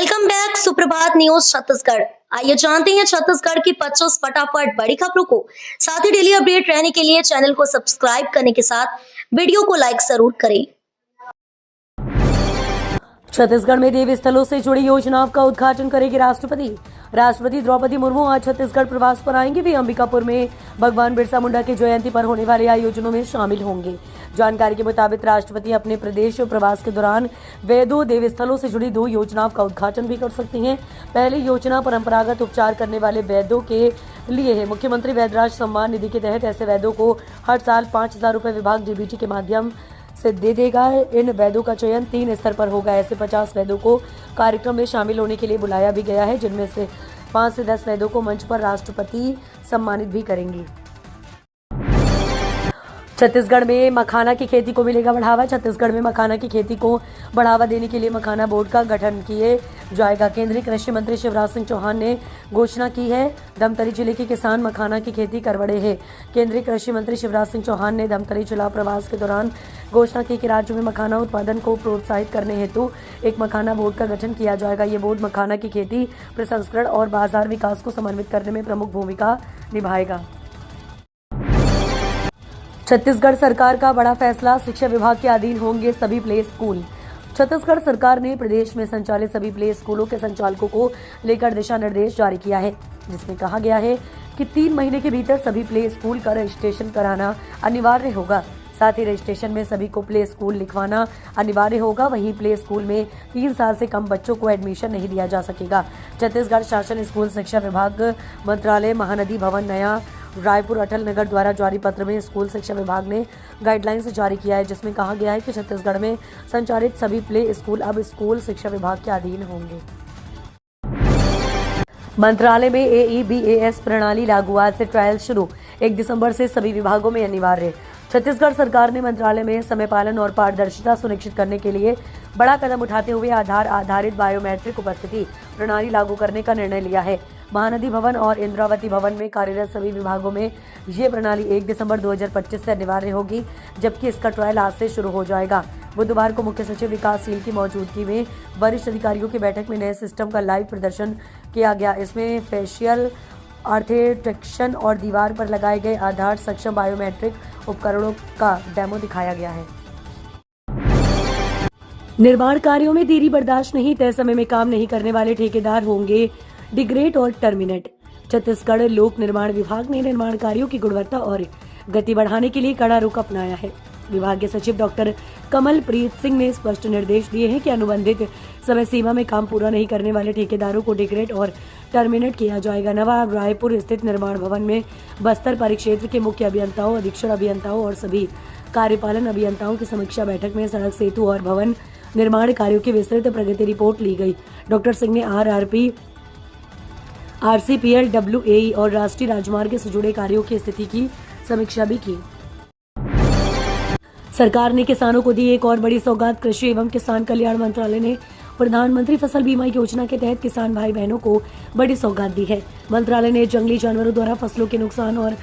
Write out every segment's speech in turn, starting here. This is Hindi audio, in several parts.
वेलकम बैक सुप्रभात न्यूज छत्तीसगढ़। आइए जानते हैं छत्तीसगढ़ की 25 फटाफट बड़ी खबरों को। साथ ही डेली अपडेट रहने के लिए चैनल को सब्सक्राइब करने के साथ वीडियो को लाइक जरूर करें। छत्तीसगढ़ में देवी स्थलों से जुड़ी योजनाओं का उद्घाटन करेगी राष्ट्रपति द्रौपदी मुर्मू आज छत्तीसगढ़ प्रवास पर आएंगे। वे अंबिकापुर में भगवान बिरसा मुंडा की जयंती पर होने वाले आयोजनों में शामिल होंगे। जानकारी के मुताबिक राष्ट्रपति अपने प्रदेश प्रवास के दौरान वैद्यों देवी स्थलों से जुड़ी 2 योजनाओं का उद्घाटन भी कर सकती हैं। पहली योजना परंपरागत उपचार करने वाले वैद्यों के लिए है। मुख्यमंत्री वैद्यराज सम्मान निधि के तहत ऐसे वैद्यों को हर साल 5,000 रुपए विभाग डीबीटी के माध्यम से दे देगा। इन वैद्यों का चयन 3 स्तर पर होगा। ऐसे 50 वैद्यों को कार्यक्रम में शामिल होने के लिए बुलाया भी गया है, जिनमें से 5 से 10 वैद्यों को मंच पर राष्ट्रपति सम्मानित भी करेंगे। छत्तीसगढ़ में मखाना की खेती को मिलेगा बढ़ावा। छत्तीसगढ़ में मखाना की खेती को बढ़ावा देने के लिए मखाना बोर्ड का गठन किए जाएगा। केंद्रीय कृषि मंत्री शिवराज सिंह चौहान ने घोषणा की है। धमतरी जिले के किसान मखाना की खेती कर बढ़े हैं। केंद्रीय कृषि मंत्री शिवराज सिंह चौहान ने धमतरी जिला प्रवास के दौरान घोषणा की कि राज्य में मखाना उत्पादन को प्रोत्साहित करने हेतु एक मखाना बोर्ड का गठन किया जाएगा। ये बोर्ड मखाना की खेती, प्रसंस्करण और बाजार विकास को समन्वित करने में प्रमुख भूमिका निभाएगा। छत्तीसगढ़ सरकार का बड़ा फैसला, शिक्षा विभाग के अधीन होंगे सभी प्ले स्कूल। छत्तीसगढ़ सरकार ने प्रदेश में संचालित सभी प्ले स्कूलों के संचालकों को लेकर दिशा निर्देश जारी किया है, जिसमें कहा गया है कि 3 महीने के भीतर सभी प्ले स्कूल का रजिस्ट्रेशन कराना अनिवार्य होगा। साथ ही रजिस्ट्रेशन में सभी को प्ले स्कूल लिखवाना अनिवार्य होगा। वहीं प्ले स्कूल में 3 साल से कम बच्चों को एडमिशन नहीं दिया जा सकेगा। छत्तीसगढ़ शासन स्कूल शिक्षा विभाग मंत्रालय महानदी भवन नया रायपुर अटल नगर द्वारा जारी पत्र में स्कूल शिक्षा विभाग ने गाइडलाइंस जारी किया है, जिसमें कहा गया है कि छत्तीसगढ़ में संचालित सभी प्ले स्कूल अब स्कूल शिक्षा विभाग के अधीन होंगे। मंत्रालय में AEBAS प्रणाली लागू, आज से ट्रायल शुरू। 1 दिसंबर से सभी विभागों में अनिवार्य। छत्तीसगढ़ सरकार ने मंत्रालय में समय पालन और पारदर्शिता सुनिश्चित करने के लिए बड़ा कदम उठाते हुए आधार आधारित बायोमेट्रिक उपस्थिति प्रणाली लागू करने का निर्णय लिया है। महानदी भवन और इंद्रावती भवन में कार्यरत सभी विभागों में ये प्रणाली 1 दिसंबर 2025 से अनिवार्य होगी, जबकि इसका ट्रायल आज से शुरू हो जाएगा। बुधवार को मुख्य सचिव विकासशील की मौजूदगी में वरिष्ठ अधिकारियों की बैठक में नए सिस्टम का लाइव प्रदर्शन किया गया। इसमें फेशियल ऑर्थेटिक्शन और दीवार पर लगाए गए आधार सक्षम बायोमेट्रिक उपकरणों का डेमो दिखाया गया है। निर्माण कार्यों में देरी बर्दाश्त नहीं, तय समय में काम नहीं करने वाले ठेकेदार होंगे डिग्रेड और टर्मिनेट। छत्तीसगढ़ लोक निर्माण विभाग ने निर्माण कार्यों की गुणवत्ता और गति बढ़ाने के लिए कड़ा रुख अपनाया है। विभागीय सचिव डॉक्टर कमलप्रीत सिंह ने स्पष्ट निर्देश दिए हैं कि अनुबंधित समय सीमा में काम पूरा नहीं करने वाले ठेकेदारों को डिग्रेड और टर्मिनेट किया जाएगा। नवा रायपुर स्थित निर्माण भवन में बस्तर परिक्षेत्र के मुख्य अभियंताओं, अधीक्षण अभियंताओं और सभी कार्यपालन अभियंताओं की समीक्षा बैठक में सड़क, सेतु और भवन निर्माण कार्यों की विस्तृत प्रगति रिपोर्ट ली गई। डॉक्टर सिंह ने RCPL, WAE और राष्ट्रीय राजमार्ग से जुड़े कार्यों की स्थिति की समीक्षा भी की। सरकार ने किसानों को दी एक और बड़ी सौगात। कृषि एवं किसान कल्याण मंत्रालय ने प्रधानमंत्री फसल बीमा योजना के तहत किसान भाई बहनों को बड़ी सौगात दी है। मंत्रालय ने जंगली जानवरों द्वारा फसलों के नुकसान और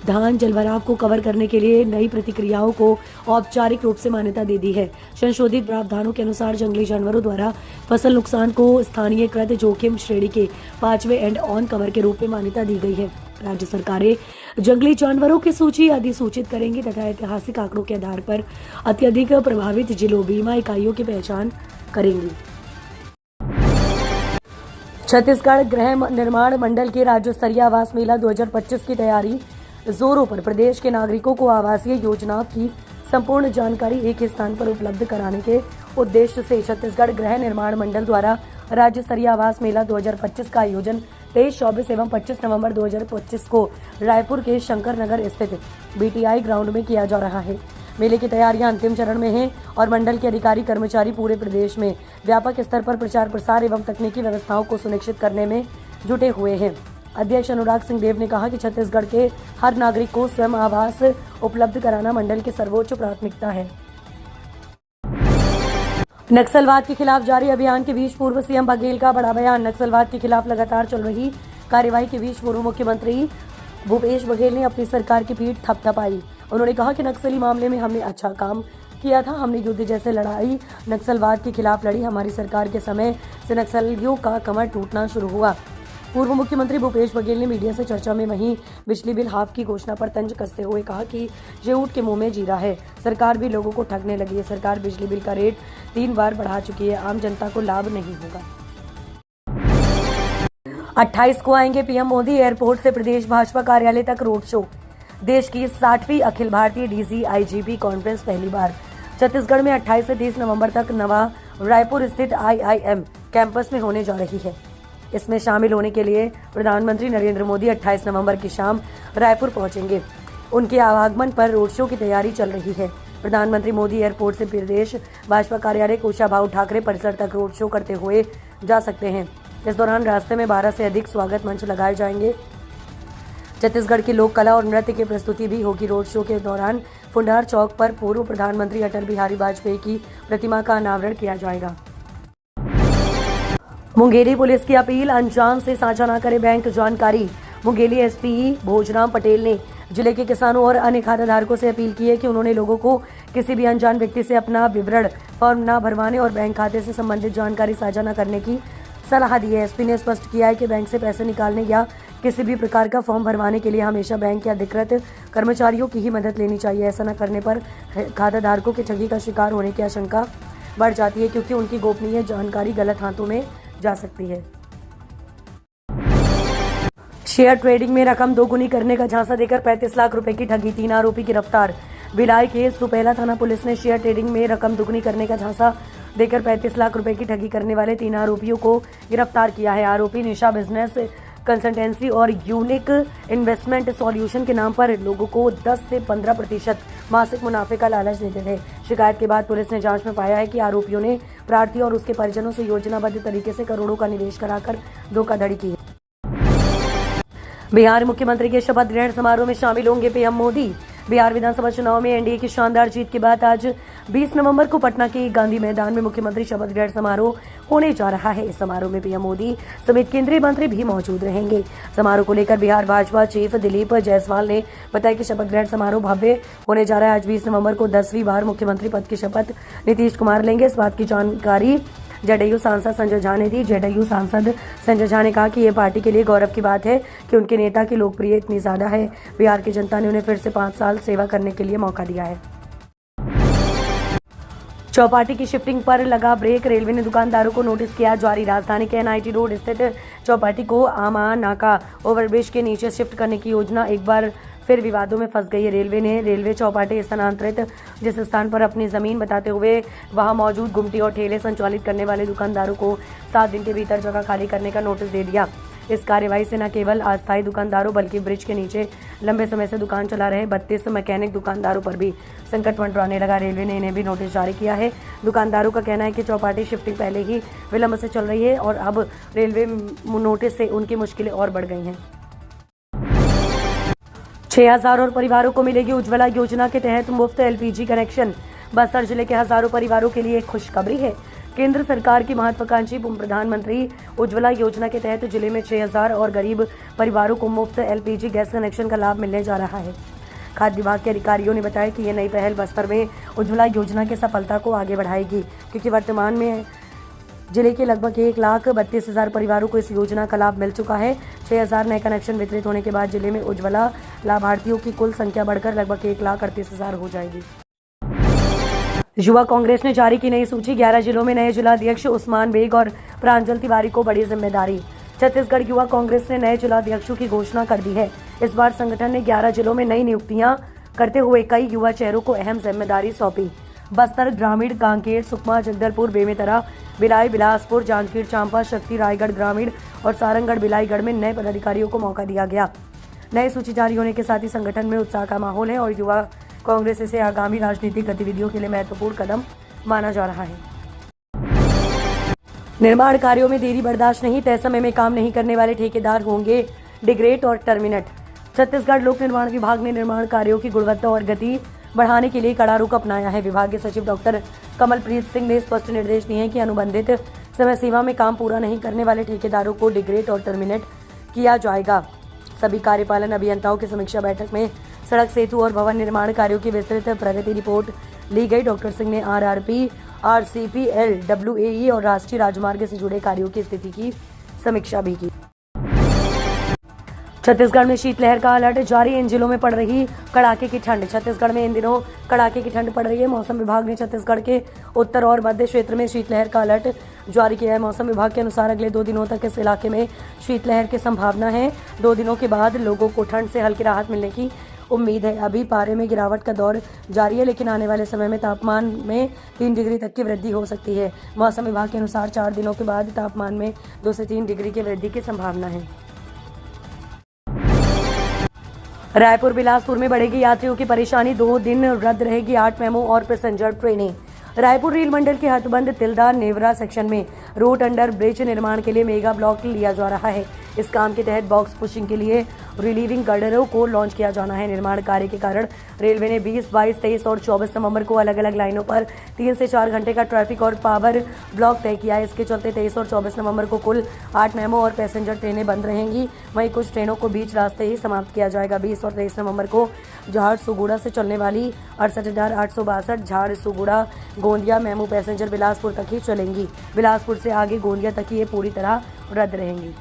धान जलभराव को कवर करने के लिए नई प्रतिक्रियाओं को औपचारिक रूप से मान्यता दे दी है। संशोधित प्रावधानों के अनुसार जंगली जानवरों द्वारा फसल नुकसान को स्थानीयकृत जोखिम श्रेणी के 5वें एंड ऑन कवर के रूप में मान्यता दी गई है। राज्य सरकारें जंगली जानवरों की सूची अधिसूचित करेंगी तथा ऐतिहासिक आंकड़ों के आधार पर अत्यधिक प्रभावित जिलों, बीमा इकाइयों की पहचान करेंगी। छत्तीसगढ़ गृह निर्माण मंडल के राज्य स्तरीय आवास मेला 2025 की तैयारी जोरों पर। प्रदेश के नागरिकों को आवासीय योजनाओं की संपूर्ण जानकारी एक ही स्थान पर उपलब्ध कराने के उद्देश्य से छत्तीसगढ़ गृह निर्माण मंडल द्वारा राज्य स्तरीय आवास मेला 2025 का आयोजन 23, 24 एवं 25 नवंबर 2025 को रायपुर के शंकर नगर स्थित BTI ग्राउंड में किया जा रहा है। मेले की तैयारियां अंतिम चरण में हैं और मंडल के अधिकारी कर्मचारी पूरे प्रदेश में व्यापक स्तर पर प्रचार प्रसार एवं तकनीकी व्यवस्थाओं को सुनिश्चित करने में जुटे हुए हैं। अध्यक्ष अनुराग सिंह देव ने कहा कि छत्तीसगढ़ के हर नागरिक को स्वयं आवास उपलब्ध कराना मंडल की सर्वोच्च प्राथमिकता है। नक्सलवाद के खिलाफ जारी अभियान के बीच पूर्व CM बघेल का बड़ा बयान। नक्सलवाद के खिलाफ लगातार चल रही कार्यवाही के बीच पूर्व मुख्यमंत्री भूपेश बघेल ने अपनी सरकार की पीठ थपथपाई। उन्होंने कहा कि नक्सली मामले में हमने अच्छा काम किया था। हमने युद्ध जैसे लड़ाई नक्सलवाद के खिलाफ लड़ी। हमारी सरकार के समय से नक्सलियों का कमर टूटना शुरू हुआ। पूर्व मुख्यमंत्री भूपेश बघेल ने मीडिया से चर्चा में वहीं बिजली बिल हाफ की घोषणा पर तंज कसते हुए कहा कि ये ऊंट के मुंह में जीरा है। सरकार भी लोगों को ठगने लगी है। सरकार बिजली बिल का रेट 3 बार बढ़ा चुकी है। आम जनता को लाभ नहीं होगा। 28 को आएंगे पीएम मोदी। एयरपोर्ट से प्रदेश भाजपा कार्यालय तक रोड शो। देश की 60वीं Akhil Bharatiya DC IGP conference पहली बार छत्तीसगढ़ में 28 से 30 नवंबर तक नवा रायपुर स्थित IIM कैंपस में होने जा रही है। इसमें शामिल होने के लिए प्रधानमंत्री नरेंद्र मोदी 28 नवंबर की शाम रायपुर पहुंचेंगे। उनके आगमन पर रोड शो की तैयारी चल रही है। प्रधानमंत्री मोदी एयरपोर्ट से प्रदेश भाजपा कार्यालय कुशाभाऊ ठाकरे परिसर तक रोड शो करते हुए जा सकते हैं। इस दौरान रास्ते में 12 से अधिक स्वागत मंच लगाए जाएंगे। छत्तीसगढ़ की लोक कला और नृत्य की प्रस्तुति भी होगी। रोड शो के दौरान फुंडार चौक पर पूर्व प्रधानमंत्री अटल बिहारी वाजपेयी की प्रतिमा का अनावरण किया जाएगा। मुंगेली पुलिस की अपील, अनजान से साझा न करे बैंक जानकारी। मुंगेली एसपी भोजराम पटेल ने जिले के किसानों और अन्य खाताधारकों से अपील की है कि उन्होंने लोगों को किसी भी अनजान व्यक्ति से अपना विवरण फॉर्म न भरवाने और बैंक खाते से संबंधित जानकारी साझा न करने की सलाह दी है। एसपी ने स्पष्ट किया है कि बैंक से पैसे निकालने या किसी भी प्रकार का फॉर्म भरवाने के लिए हमेशा बैंक के अधिकृत कर्मचारियों की ही मदद लेनी चाहिए। ऐसा न करने पर खाताधारकों के ठगी का शिकार होने की आशंका बढ़ जाती है, क्योंकि उनकी गोपनीय जानकारी गलत हाथों में जा सकती है। शेयर ट्रेडिंग में रकम दोगुनी करने का झांसा देकर 35 लाख रुपए की ठगी, 3 आरोपी गिरफ्तार। भिलाई के सुपेला थाना पुलिस ने शेयर ट्रेडिंग में रकम दुगनी करने का झांसा देकर 35 लाख रुपए की ठगी करने वाले 3 आरोपियों को गिरफ्तार किया है। आरोपी निशा बिजनेस कंसल्टेंसी और यूनिक इन्वेस्टमेंट सॉल्यूशन के नाम पर लोगों को 10 से 15% मासिक मुनाफे का लालच देते थे। शिकायत के बाद पुलिस ने जांच में पाया है कि आरोपियों ने प्रार्थी और उसके परिजनों से योजनाबद्ध तरीके से करोड़ों का निवेश कराकर धोखाधड़ी की। बिहार मुख्यमंत्री के शपथ ग्रहण समारोह में शामिल होंगे पीएम मोदी। बिहार विधानसभा चुनाव में एनडीए की शानदार जीत के बाद आज 20 नवंबर को पटना के गांधी मैदान में मुख्यमंत्री शपथ ग्रहण समारोह होने जा रहा है। इस समारोह में पीएम मोदी समेत केंद्रीय मंत्री भी मौजूद रहेंगे। समारोह को लेकर बिहार भाजपा चीफ दिलीप जायसवाल ने बताया कि शपथ ग्रहण समारोह भव्य होने जा रहा है। आज 20 नवंबर को 10वीं बार मुख्यमंत्री पद की शपथ नीतीश कुमार लेंगे। इस बात की जानकारी जेडीयू सांसद संजय झा ने दी। जेडीयू सांसद संजय झा ने कहा कि ये पार्टी के लिए गौरव की बात है कि उनके नेता की लोकप्रियता इतनी ज्यादा है। बिहार की जनता ने उन्हें फिर से 5 साल सेवा करने के लिए मौका दिया है। चौपाटी की शिफ्टिंग पर लगा ब्रेक, रेलवे ने दुकानदारों को नोटिस किया जारी। राजधानी के NIT रोड स्थित चौपाटी को आमा नाका ओवरब्रिज के नीचे शिफ्ट करने की योजना एक बार फिर विवादों में फंस गई है। रेलवे ने रेलवे चौपाटी स्थानांतरित जिस स्थान पर अपनी जमीन बताते हुए वहां मौजूद गुमटी और ठेले संचालित करने वाले दुकानदारों को 7 दिन के भीतर जगह खाली करने का नोटिस दे दिया। इस कार्यवाही से न केवल अस्थायी दुकानदारों बल्कि ब्रिज के नीचे लंबे समय से दुकान चला रहे 32 मैकेनिक दुकानदारों पर भी संकट मंडराने लगा। रेलवे ने इन्हें भी नोटिस जारी किया है। दुकानदारों का कहना है कि चौपाटी शिफ्टिंग पहले ही विलंब से चल रही है और अब रेलवे नोटिस से उनकी मुश्किलें और बढ़ गई हैं। 6000 और परिवारों को मिलेगी उज्ज्वला योजना के तहत मुफ्त LPG कनेक्शन। बस्तर जिले के हजारों परिवारों के लिए एक खुशखबरी है। केंद्र सरकार की महत्वाकांक्षी प्रधानमंत्री उज्ज्वला योजना के तहत जिले में 6000 और गरीब परिवारों को मुफ्त LPG गैस कनेक्शन का लाभ मिलने जा रहा है। खाद्य विभाग के अधिकारियों ने बताया कि ये नई पहल बस्तर में उज्ज्वला योजना की सफलता को आगे बढ़ाएगी, क्योंकि वर्तमान में जिले के लगभग 1,32,000 परिवारों को इस योजना का लाभ मिल चुका है। 6000 नए कनेक्शन वितरित होने के बाद जिले में उज्ज्वला लाभार्थियों की कुल संख्या बढ़कर लगभग 1,38,000 हो जाएगी। युवा कांग्रेस ने जारी की नई सूची। 11 जिलों में नए जिलाध्यक्ष उस्मान बेग और प्रांजल तिवारी को बड़ी जिम्मेदारी। छत्तीसगढ़ युवा कांग्रेस ने नए जिलाध्यक्षों की घोषणा कर दी है। इस बार संगठन ने 11 जिलों में नई नियुक्तियां करते हुए कई युवा चेहरों को अहम जिम्मेदारी सौंपी। बस्तर, ग्रामीण, कांकेर, सुकमा, जगदलपुर, बेमेतरा, भिलाई, बिलासपुर, जांजगीर चांपा, शक्ति, रायगढ़ ग्रामीण और सारंगढ़ बिलाईगढ़ में नए पदाधिकारियों को मौका दिया गया। नई सूची जारी होने के साथ ही संगठन में उत्साह का माहौल है और युवा कांग्रेस इसे आगामी राजनीतिक गतिविधियों के लिए महत्वपूर्ण कदम माना जा रहा है। निर्माण कार्यों में देरी बर्दाश्त नहीं, तय समय में काम नहीं करने वाले ठेकेदार होंगे डिग्रेड और टर्मिनेट। छत्तीसगढ़ लोक निर्माण विभाग ने निर्माण कार्यों की गुणवत्ता और गति बढ़ाने के लिए कड़ा रुख अपनाया है। विभाग के सचिव डॉक्टर कमलप्रीत सिंह ने स्पष्ट निर्देश दिए हैं कि अनुबंधित समय सीमा में काम पूरा नहीं करने वाले ठेकेदारों को डिग्रेड और टर्मिनेट किया जाएगा। सभी कार्यपालन अभियंताओं की समीक्षा बैठक में सड़क, सेतु और भवन निर्माण कार्यों की विस्तृत प्रगति रिपोर्ट ली गई। डॉक्टर सिंह ने आरआरपी, आरसीपीएल, डब्ल्यूएई और राष्ट्रीय राजमार्ग से जुड़े कार्यों की स्थिति की समीक्षा भी की। छत्तीसगढ़ में शीतलहर का अलर्ट जारी, इन जिलों में पड़ रही कड़ाके की ठंड। छत्तीसगढ़ में इन दिनों कड़ाके की ठंड पड़ रही है। मौसम विभाग ने छत्तीसगढ़ के उत्तर और मध्य क्षेत्र में शीतलहर का अलर्ट जारी किया है। मौसम विभाग के अनुसार अगले 2 दिनों तक इस इलाके में शीतलहर की संभावना है। 2 दिनों के बाद लोगों को ठंड से हल्की राहत मिलने की उम्मीद है। अभी पारे में गिरावट का दौर जारी है, लेकिन आने वाले समय में तापमान में 3 डिग्री तक की वृद्धि हो सकती है। मौसम विभाग के अनुसार 4 दिनों के बाद तापमान में 2 से 3 डिग्री की वृद्धि की संभावना है। रायपुर बिलासपुर में बढ़ेगी यात्रियों की परेशानी, 2 दिन रद्द रहेगी 8 मेमो और पैसेंजर ट्रेनें। रायपुर रेल मंडल के हथबंद तिल्दा नेवरा सेक्शन में रोड अंडर ब्रिज निर्माण के लिए मेगा ब्लॉक लिया जा रहा है। इस काम के तहत बॉक्स पुशिंग के लिए रिलीविंग गर्डरों को लॉन्च किया जाना है। निर्माण कार्य के कारण रेलवे ने 20, 22, 23 और 24 नवंबर को अलग अलग लाइनों पर 3 से 4 घंटे का ट्रैफिक और पावर ब्लॉक तय किया है। इसके चलते 23 और 24 नवंबर को कुल 8 मेमो और पैसेंजर ट्रेनें बंद रहेंगी। वहीं कुछ ट्रेनों को बीच रास्ते ही समाप्त किया जाएगा। 20 और 23 नवंबर को झारसुगुड़ा से चलने वाली 68,862 झारसुगुड़ा गोंदिया मेमो पैसेंजर बिलासपुर तक ही चलेंगी। बिलासपुर से आगे गोंदिया तक ये पूरी तरह रद्द रहेंगी।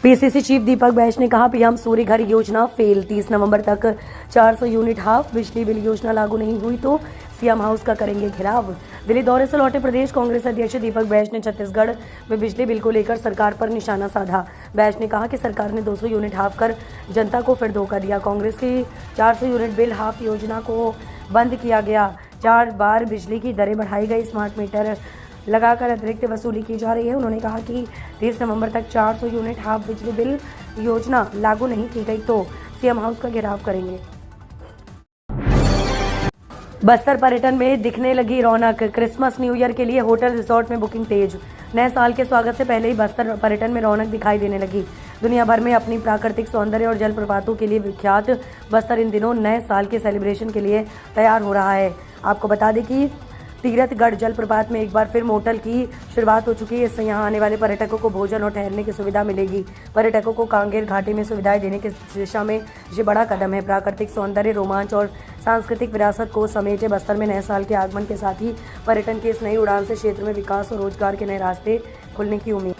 पीसीसी चीफ दीपक बैज ने कहा, पीएम सूर्य घर योजना फेल। 30 नवंबर तक 400 यूनिट हाफ बिजली बिल योजना लागू नहीं हुई तो सीएम हाउस का करेंगे घेराव। दिल्ली दौरे से लौटे प्रदेश कांग्रेस अध्यक्ष दीपक बैज ने छत्तीसगढ़ में बिजली बिल को लेकर सरकार पर निशाना साधा। बैज ने कहा कि सरकार ने 200 यूनिट हाफ कर जनता को फिर धोखा दिया। कांग्रेस की 400 यूनिट बिल हाफ योजना को बंद किया गया। 4 बार बिजली की दरें बढ़ाई गई। स्मार्ट मीटर लगाकर अतिरिक्त वसूली की जा रही है। उन्होंने कहा कि 30 नवंबर तक 400 यूनिट हाफ बिजली बिल योजना लागू नहीं की गई तो सीएम हाउस का घेराव करेंगे। बस्तर पर्यटन में दिखने लगी रौनक, क्रिसमस न्यू ईयर के लिए होटल रिजॉर्ट में बुकिंग तेज। नए साल के स्वागत से पहले ही बस्तर पर्यटन में रौनक दिखाई देने लगी। दुनिया भर में अपनी प्राकृतिक सौंदर्य और जलप्रपातों के लिए विख्यात बस्तर इन दिनों नए साल के सेलिब्रेशन के लिए तैयार हो रहा है। आपको बता दें कि तीरथगढ़ जलप्रपात में एक बार फिर मोटल की शुरुआत हो चुकी है। इससे यहां आने वाले पर्यटकों को भोजन और ठहरने की सुविधा मिलेगी। पर्यटकों को कांगेर घाटी में सुविधाएं देने की दिशा में ये बड़ा कदम है। प्राकृतिक सौंदर्य, रोमांच और सांस्कृतिक विरासत को समेटे बस्तर में नए साल के आगमन के साथ ही पर्यटन की इस नई उड़ान से क्षेत्र में विकास और रोजगार के नए रास्ते खुलने की उम्मीद।